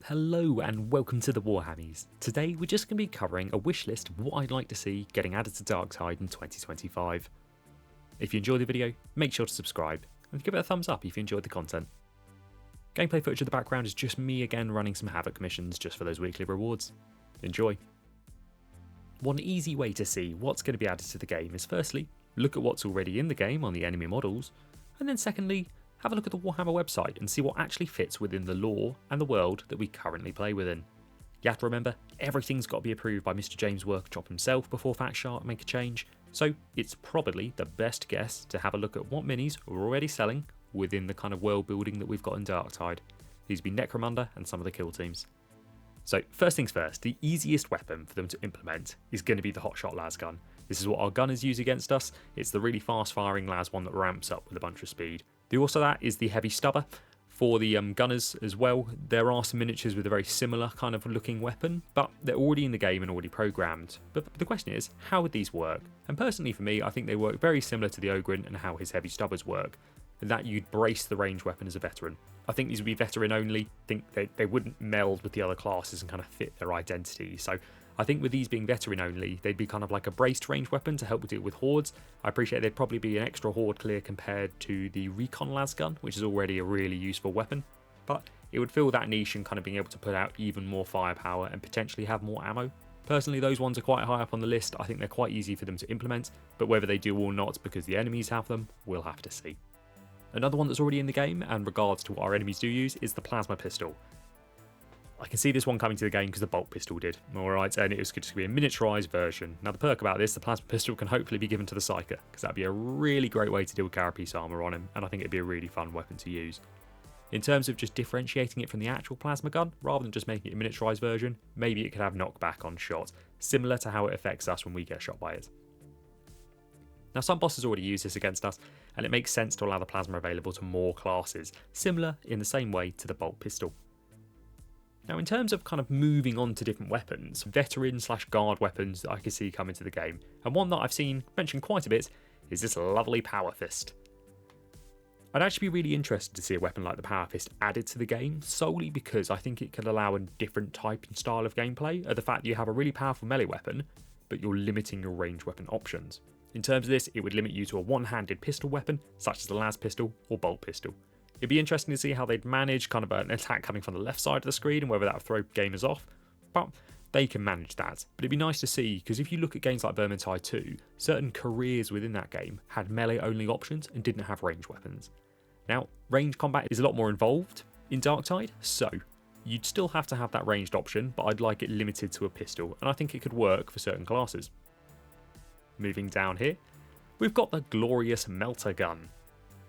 Hello and welcome to the Warhammies. Today we're just going to be covering a wish list of what I'd like to see getting added to Darktide in 2025. If you enjoyed the video, make sure to subscribe and give it a thumbs up if you enjoyed the content. Gameplay footage of the background is just me again running some Havoc missions just for those weekly rewards. Enjoy! One easy way to see what's going to be added to the game is firstly, look at what's already in the game on the enemy models, and then secondly, have a look at the Warhammer website and see what actually fits within the lore and the world that we currently play within. You have to remember, everything's got to be approved by Mr. James Workshop himself before Fatshark make a change, so it's probably the best guess to have a look at what minis are already selling within the kind of world building that we've got in Darktide. These would be Necromunda and some of the kill teams. So first things first, the easiest weapon for them to implement is going to be the Hotshot Lasgun. This is what our gunners use against us. It's the really fast firing las one that ramps up with a bunch of speed. The also that is the heavy stubber. For the gunners as well, there are some miniatures with a very similar kind of looking weapon, but they're already in the game and already programmed. But the question is, how would these work? And personally for me, I think they work very similar to the Ogryn and how his heavy stubbers work, and that you'd brace the ranged weapon as a veteran. I think these would be veteran only. I think they wouldn't meld with the other classes and kind of fit their identity. So I think with these being veteran only, they'd be kind of like a braced ranged weapon to help deal with hordes. I appreciate they'd probably be an extra horde clear compared to the Recon Lasgun, which is already a really useful weapon, but it would fill that niche and kind of being able to put out even more firepower and potentially have more ammo. Personally, those ones are quite high up on the list. I think they're quite easy for them to implement, but whether they do or not because the enemies have them, we'll have to see. Another one that's already in the game, and regards to what our enemies do use, is the plasma pistol. I can see this one coming to the game because the bolt pistol did. Alright, and it was just going to be a miniaturised version. Now the perk about this, the plasma pistol can hopefully be given to the Psyker, because that'd be a really great way to deal with carapace armour on him, and I think it'd be a really fun weapon to use. In terms of just differentiating it from the actual plasma gun, rather than just making it a miniaturised version, maybe it could have knockback on shot, similar to how it affects us when we get shot by it. Now some bosses already use this against us, and it makes sense to allow the plasma available to more classes, similar in the same way to the bolt pistol. Now in terms of kind of moving on to different weapons, veteran/guard weapons that I can see come into the game, and one that I've seen mentioned quite a bit is this lovely Power Fist. I'd actually be really interested to see a weapon like the Power Fist added to the game, solely because I think it could allow a different type and style of gameplay, of the fact that you have a really powerful melee weapon, but you're limiting your ranged weapon options. In terms of this, it would limit you to a one-handed pistol weapon, such as the las pistol or bolt pistol. It'd be interesting to see how they'd manage kind of an attack coming from the left side of the screen and whether that would throw gamers off, but they can manage that. But it'd be nice to see, because if you look at games like Vermintide 2, certain careers within that game had melee-only options and didn't have ranged weapons. Now, ranged combat is a lot more involved in Darktide, so you'd still have to have that ranged option, but I'd like it limited to a pistol, and I think it could work for certain classes. Moving down here, we've got the glorious Melta Gun.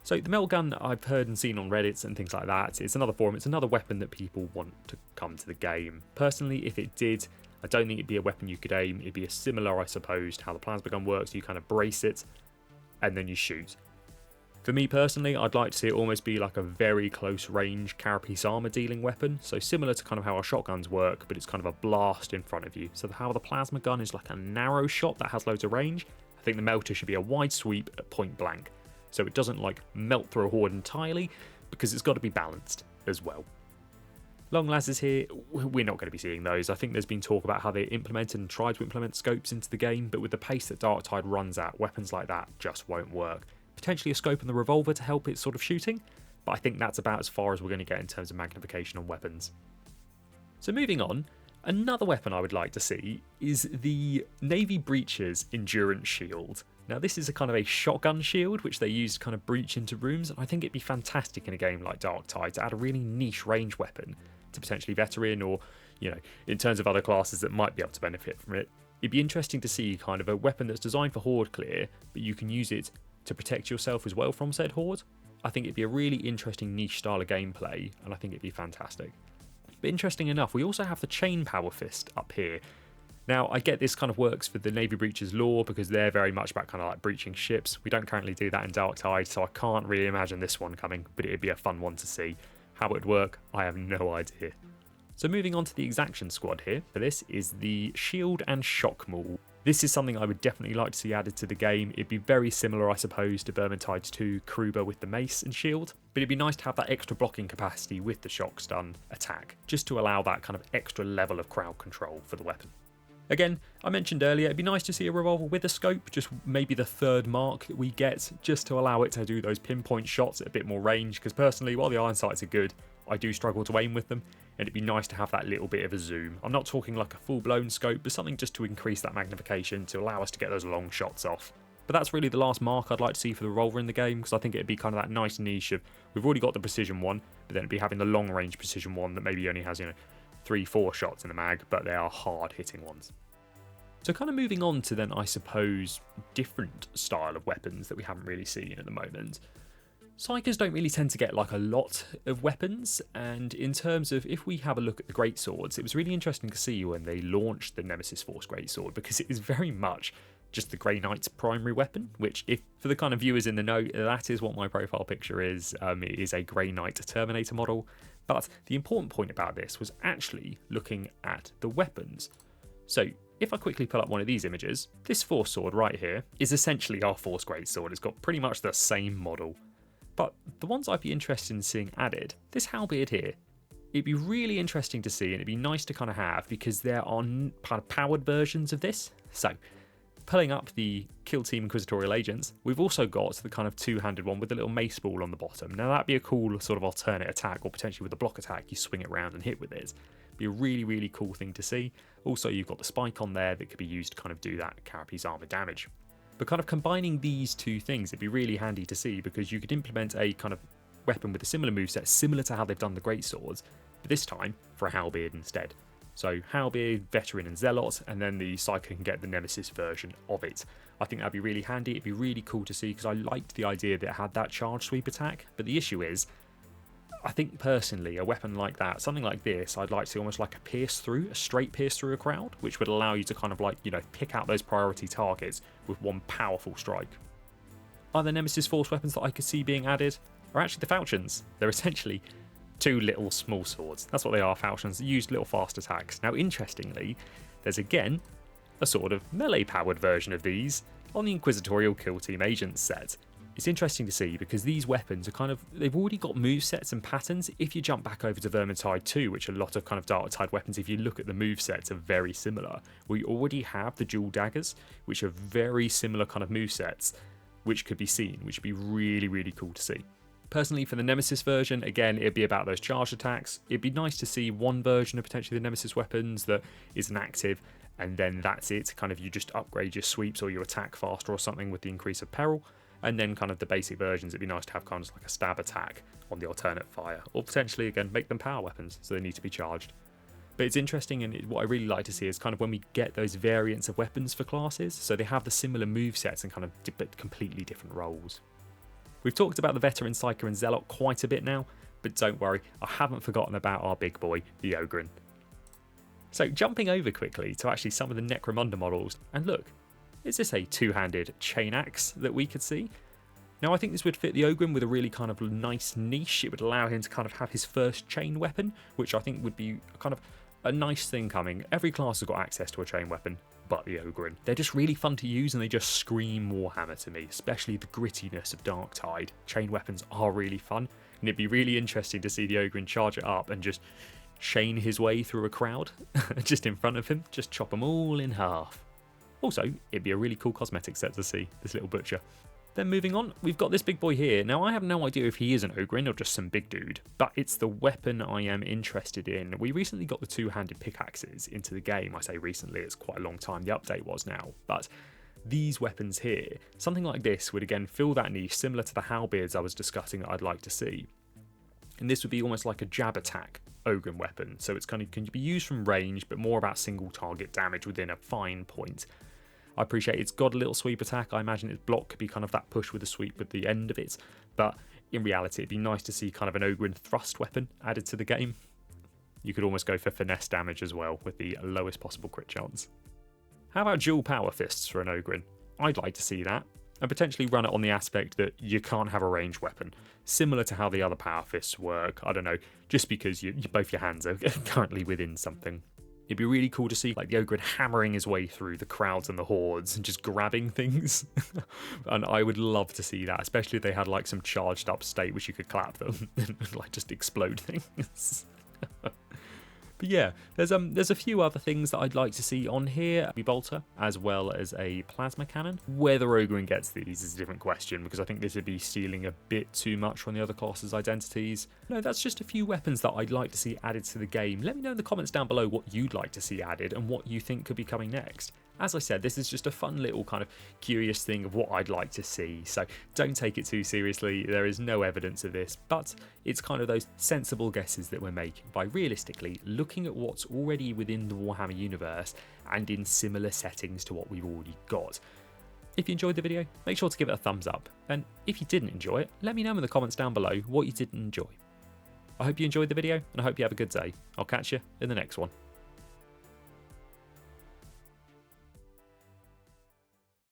So the Melta Gun I've heard and seen on Reddit and things like that. It's another forum, it's another weapon that people want to come to the game. Personally, if it did, I don't think it'd be a weapon you could aim. It'd be a similar, I suppose, to how the plasma gun works. You kind of brace it and then you shoot. For me personally, I'd like to see it almost be like a very close range carapace armour dealing weapon. So similar to kind of how our shotguns work, but it's kind of a blast in front of you. So how the plasma gun is like a narrow shot that has loads of range, I think the Melta should be a wide sweep at point blank. So it doesn't like melt through a horde entirely, because it's got to be balanced as well. Long lasers here, we're not going to be seeing those. I think there's been talk about how they implemented and tried to implement scopes into the game, but with the pace that Darktide runs at, weapons like that just won't work. Potentially a scope in the Revolver to help its sort of shooting, but I think that's about as far as we're going to get in terms of magnification on weapons. So moving on, another weapon I would like to see is the Navy Breacher's Endurant Shield. Now this is a kind of a shotgun shield which they use to kind of breach into rooms, and I think it'd be fantastic in a game like Darktide to add a really niche range weapon to potentially veteran or, you know, in terms of other classes that might be able to benefit from it. It'd be interesting to see kind of a weapon that's designed for horde clear, but you can use it to protect yourself as well from said horde. I think it'd be a really interesting niche style of gameplay, and I think it'd be fantastic. But interesting enough, we also have the Chain Power Fist up here. Now, I get this kind of works for the Navy Breacher's lore because they're very much about kind of like breaching ships. We don't currently do that in Darktide, so I can't really imagine this one coming, but it'd be a fun one to see. How it would work, I have no idea. So moving on to the Exaction squad here, for this is the Shield and Shock Maul. This is something I would definitely like to see added to the game. It'd be very similar, I suppose, to Vermintide's 2 Kruber with the mace and shield, but it'd be nice to have that extra blocking capacity with the shock stun attack, just to allow that kind of extra level of crowd control for the weapon. Again, I mentioned earlier, it'd be nice to see a revolver with a scope, just maybe the third mark that we get, just to allow it to do those pinpoint shots at a bit more range, because personally, while the iron sights are good, I do struggle to aim with them, and it'd be nice to have that little bit of a zoom. I'm not talking like a full-blown scope, but something just to increase that magnification to allow us to get those long shots off. But that's really the last mark I'd like to see for the revolver in the game, because I think it'd be kind of that nice niche of, we've already got the precision one, but then it'd be having the long-range precision one that maybe only has, 3-4 shots in the mag, but they are hard-hitting ones. So kind of moving on to then, I suppose, different style of weapons that we haven't really seen at the moment. Psykers don't really tend to get like a lot of weapons, and in terms of if we have a look at the greatswords, it was really interesting to see when they launched the Nemesis Force greatsword, because it is very much just the Grey Knight's primary weapon, which, if for the kind of viewers in the know, that is what my profile picture is. It is a Grey Knight Terminator model, but the important point about this was actually looking at the weapons. So if I quickly pull up one of these images, this Force sword right here is essentially our Force greatsword. It's got pretty much the same model. But the ones I'd be interested in seeing added, this halberd here, it'd be really interesting to see, and it'd be nice to kind of have, because there are kind of powered versions of this. So pulling up the Kill Team Inquisitorial Agents, we've also got the kind of two-handed one with the little mace ball on the bottom. Now that'd be a cool sort of alternate attack, or potentially with a block attack, you swing it around and hit with it. Be a really, really cool thing to see. Also, you've got the spike on there that could be used to kind of do that carapace armor damage. But kind of combining these two things, it'd be really handy to see, because you could implement a kind of weapon with a similar moveset, similar to how they've done the greatswords, but this time for a halberd instead. So halberd, veteran and zealot, and then the psyker can get the nemesis version of it. I think that'd be really handy. It'd be really cool to see, because I liked the idea that it had that charge sweep attack, but the issue is, I think personally, a weapon like that, something like this, I'd like to see almost like a pierce through, a straight pierce through a crowd, which would allow you to kind of like, pick out those priority targets with one powerful strike. Other Nemesis Force weapons that I could see being added are actually the falchions. They're essentially two little small swords. That's what they are, falchions, that use little fast attacks. Now, interestingly, there's again a sort of melee-powered version of these on the Inquisitorial Kill Team Agents set. It's interesting to see, because these weapons are they've already got movesets and patterns. If you jump back over to Vermintide 2, which a lot of kind of Darktide weapons, if you look at the movesets, are very similar. We already have the dual daggers, which are very similar kind of movesets, which could be seen, which would be really, really cool to see. Personally, for the Nemesis version, again, it'd be about those charged attacks. It'd be nice to see one version of potentially the Nemesis weapons that isn't active, and then that's it. Kind of you just upgrade your sweeps or your attack faster or something with the increase of peril. And then kind of the basic versions, it'd be nice to have kind of like a stab attack on the alternate fire, or potentially again make them power weapons, so they need to be charged. But it's interesting, and what I really like to see is kind of when we get those variants of weapons for classes, so they have the similar movesets and kind of but completely different roles. We've talked about the veteran, psyker and zealot quite a bit now, but don't worry, I haven't forgotten about our big boy, the Ogryn. So jumping over quickly to actually some of the Necromunda models, and look, is this a two-handed chain axe that we could see? Now I think this would fit the Ogryn with a really kind of nice niche. It would allow him to kind of have his first chain weapon, which I think would be kind of a nice thing coming. Every class has got access to a chain weapon, but the Ogryn. They're just really fun to use, and they just scream Warhammer to me, especially the grittiness of Darktide. Chain weapons are really fun, and it'd be really interesting to see the Ogryn charge it up and just chain his way through a crowd, just in front of him, just chop them all in half. Also, it'd be a really cool cosmetic set to see, this little butcher. Then moving on, we've got this big boy here. Now I have no idea if he is an Ogryn or just some big dude, but it's the weapon I am interested in. We recently got the two-handed pickaxes into the game. I say recently, it's quite a long time, the update was now, but these weapons here, something like this would again fill that niche similar to the halberds I was discussing that I'd like to see. And this would be almost like a jab attack Ogryn weapon, so it's kind of can be used from range, but more about single target damage within a fine point. I appreciate it's got a little sweep attack. I imagine its block could be kind of that push with a sweep at the end of it, but in reality it'd be nice to see kind of an Ogryn thrust weapon added to the game. You could almost go for finesse damage as well with the lowest possible crit chance. How about dual power fists for an Ogryn? I'd like to see that, and potentially run it on the aspect that you can't have a ranged weapon, similar to how the other power fists work. I don't know, just because both your hands are currently within something. It'd be really cool to see like the Ogryn hammering his way through the crowds and the hordes and just grabbing things. And I would love to see that, especially if they had like some charged up state which you could clap them and like just explode things. But yeah, there's a few other things that I'd like to see on here. A bolter, as well as a plasma cannon. Whether Ogryn gets these is a different question, because I think this would be stealing a bit too much from the other classes' identities. No, that's just a few weapons that I'd like to see added to the game. Let me know in the comments down below what you'd like to see added and what you think could be coming next. As I said, this is just a fun little kind of curious thing of what I'd like to see, so don't take it too seriously. There is no evidence of this, but it's kind of those sensible guesses that we're making by realistically looking at what's already within the Warhammer universe and in similar settings to what we've already got. If you enjoyed the video, make sure to give it a thumbs up, and if you didn't enjoy it, let me know in the comments down below what you didn't enjoy. I hope you enjoyed the video, and I hope you have a good day. I'll catch you in the next one.